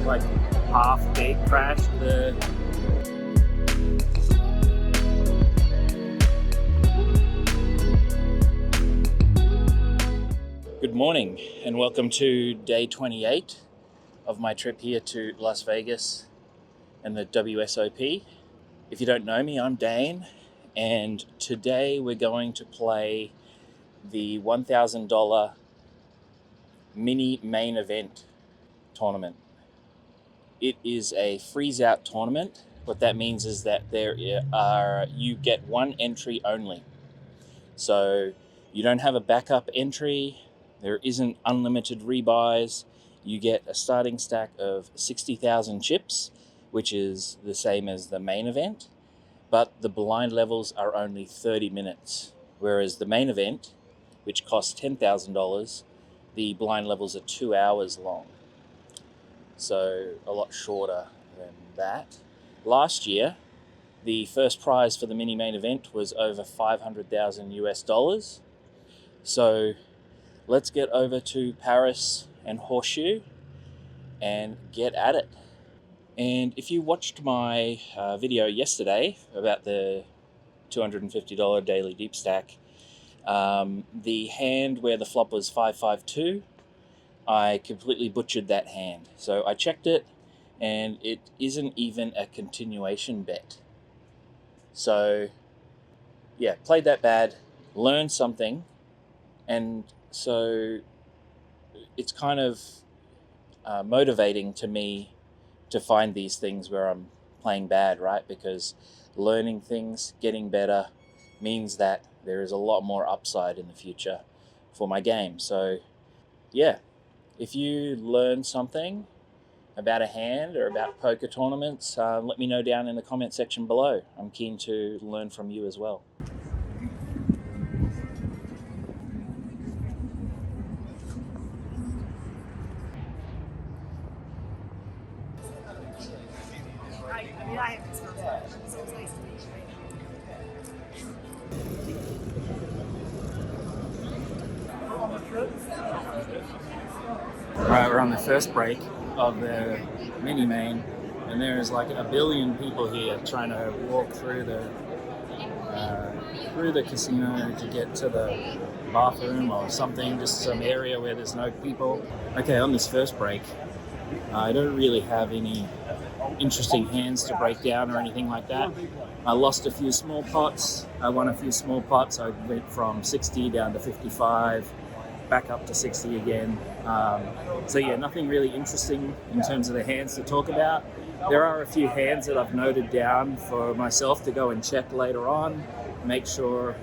like half gate crashed. Good morning and welcome to day 28 of my trip here to Las Vegas and the WSOP. If you don't know me, I'm Dane, and today we're going to play the $1,000 mini main event tournament. It is a freeze-out tournament. What that means is that you get one entry only. So you don't have a backup entry. There isn't unlimited rebuys. You get a starting stack of 60,000 chips, which is the same as the main event, but the blind levels are only 30 minutes, whereas the main event, which costs $10,000, the blind levels are 2 hours long. So a lot shorter than that. Last year, the first prize for the mini main event was over $500,000 US. So let's get over to Paris and Horseshoe and get at it. And if you watched my video yesterday about the $250 daily deep stack, the hand where the flop was 552, I completely butchered that hand. So I checked it and it isn't even a continuation bet. So yeah, played that bad, learned something, and so it's kind of motivating to me to find these things where I'm playing bad, right? Because learning things, getting better, means that there is a lot more upside in the future for my game. So yeah, if you learn something about a hand or about poker tournaments, let me know down in the comment section below. I'm keen to learn from you as well. I have this concept, so it's nice to meet you. Right, we're on the first break of the mini main, and there is like a billion people here trying to walk through the casino to get to the bathroom or something, just some area where there's no people. Okay, on this first break, I don't really have any interesting hands to break down or anything like that. I lost a few small pots. I won a few small pots. I went from 60 down to 55, back up to 60 again. So yeah, nothing really interesting in terms of the hands to talk about. There are a few hands that I've noted down for myself to go and check later on, make sure,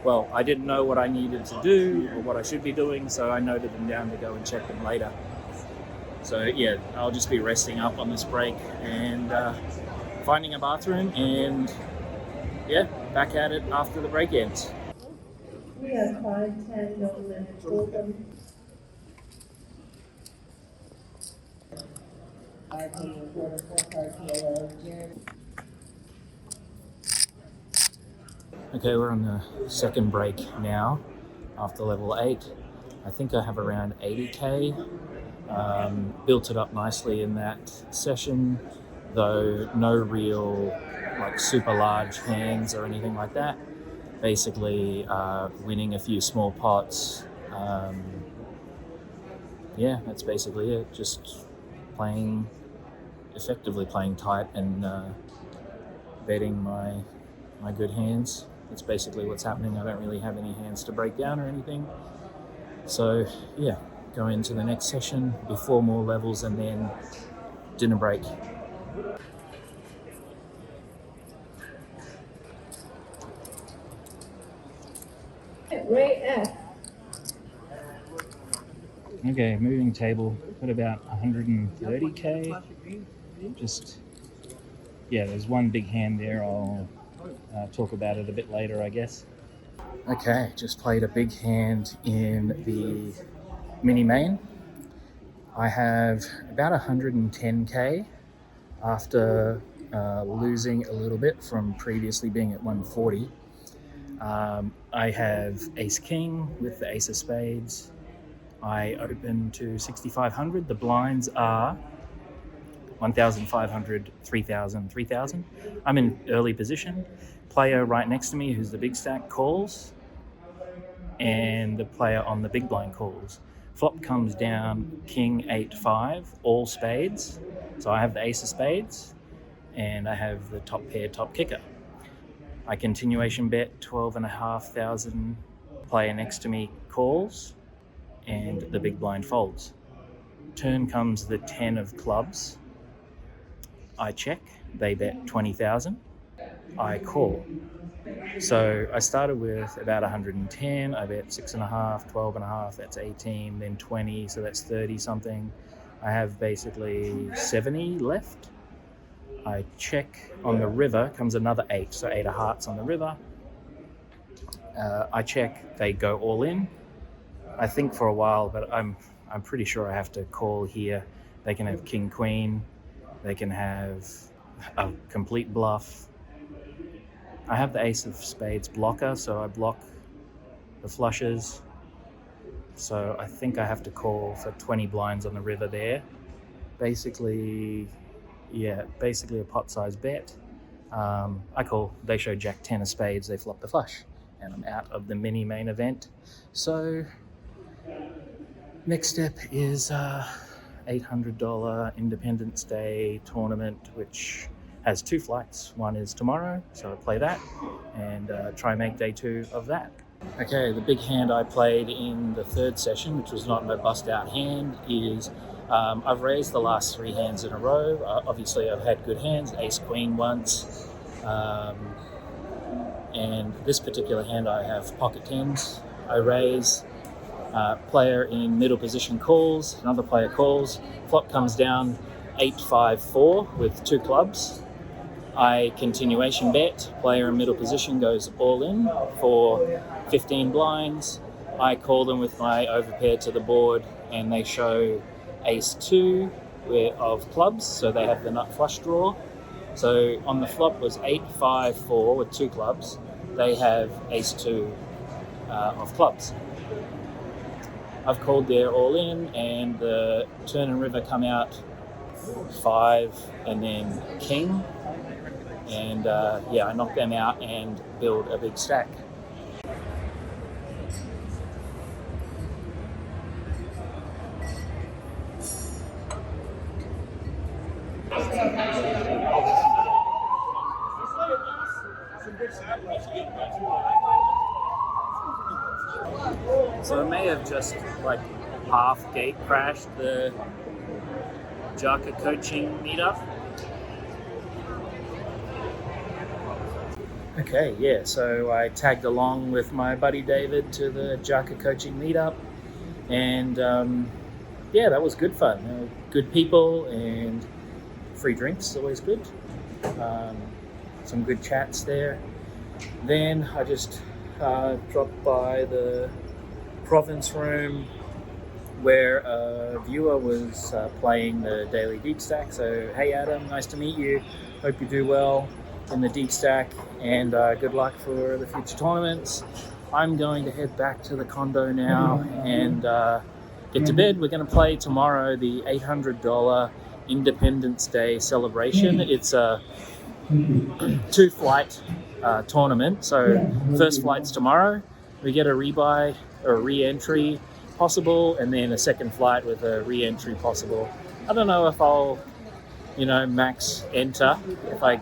well, I didn't know what I needed to do or what I should be doing, so I noted them down to go and check them later. So yeah, I'll just be resting up on this break and finding a bathroom, and yeah, back at it after the break ends. We have 5, 10, no limit, open. RP, quarter, 4 PLO, Jared. Okay, we're on the second break now after level 8. I think I have around 80k. Built it up nicely in that session, though no real like super large hands or anything like that. Basically winning a few small pots. Yeah, that's basically it. Just effectively playing tight and betting my good hands. That's basically what's happening. I don't really have any hands to break down or anything. So yeah, go into the next session before more levels and then dinner break. Ray F. Okay, moving table, got about 130k. Just, yeah, there's one big hand there. I'll talk about it a bit later, I guess. Okay, just played a big hand in the mini main. I have about 110k after losing a little bit from previously being at 140. I have ace king with the ace of spades. I open to 6,500. The blinds are 1,500, 3,000, 3,000. I'm in early position. Player right next to me, who's the big stack, calls, and the player on the big blind calls. Flop comes down king 8-5, all spades. So I have the ace of spades, and I have the top pair, top kicker. I continuation bet 12,500. Player next to me calls, and the big blind folds. Turn comes the 10 of clubs. I check, they bet 20,000. I call. So I started with about 110. I bet 6.5, 12.5, that's 18, then 20, so that's 30 something. I have basically 70 left. I check on the river, comes another 8, so 8 of hearts on the river. I check, they go all in. I think for a while, but I'm pretty sure I have to call here. They can have king, queen. They can have a complete bluff. I have the ace of spades blocker, so I block the flushes. So I think I have to call for 20 blinds on the river there. Basically a pot-sized bet. I call, they show jack 10 of spades, they flop the flush, and I'm out of the mini main event. So next step is $800 Independence Day tournament, which has 2 flights. One is tomorrow, so I'll play that and try and make day 2 of that. Okay, the big hand I played in the 3rd session, which was not my bust out hand, is I've raised the last 3 hands in a row. Obviously I've had good hands, ace queen once, and this particular hand I have pocket 10s. I raise, player in middle position calls, another player calls, flop comes down 8-5-4 with 2 clubs. I continuation bet, player in middle position goes all in for 15 blinds. I call them with my overpair to the board, and they show ace 2 of clubs, so they have the nut flush draw. So on the flop was 8-5-4 with 2 clubs. They have ace 2 of clubs. I've called there all in, and the turn and river come out 5 and then king. And I knock them out and build a big stack. So I may have just half gate crashed the Jaka coaching meetup. Okay, yeah, so I tagged along with my buddy David to the Jaka coaching meetup, and that was good fun. Good people and free drinks, always good. Some good chats there. Then I just dropped by the province room where a viewer was playing the daily deep stack. So, hey Adam, nice to meet you. Hope you do well in the deep stack, and good luck for the future tournaments. I'm going to head back to the condo now and get to bed. We're going to play tomorrow the $800 Independence Day celebration. It's a 2-flight tournament, so first flight's tomorrow. We get a rebuy or a re-entry possible, and then a second flight with a re-entry possible. I don't know if I'll max enter if I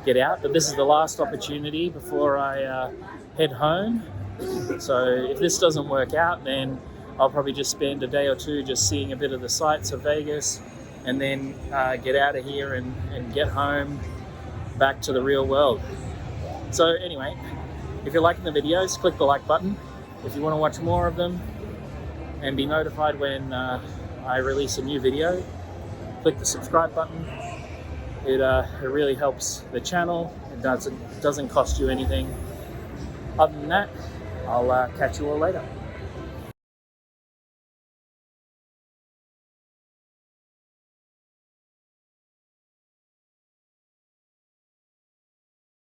get out, but this is the last opportunity before I head home. So if this doesn't work out, then I'll probably just spend a day or 2 just seeing a bit of the sights of Vegas, and then get out of here and get home back to the real world. So anyway, if you're liking the videos, click the like button. If you want to watch more of them and be notified when I release a new video, click the subscribe button. It really helps the channel. It doesn't cost you anything. Other than that, I'll catch you all later.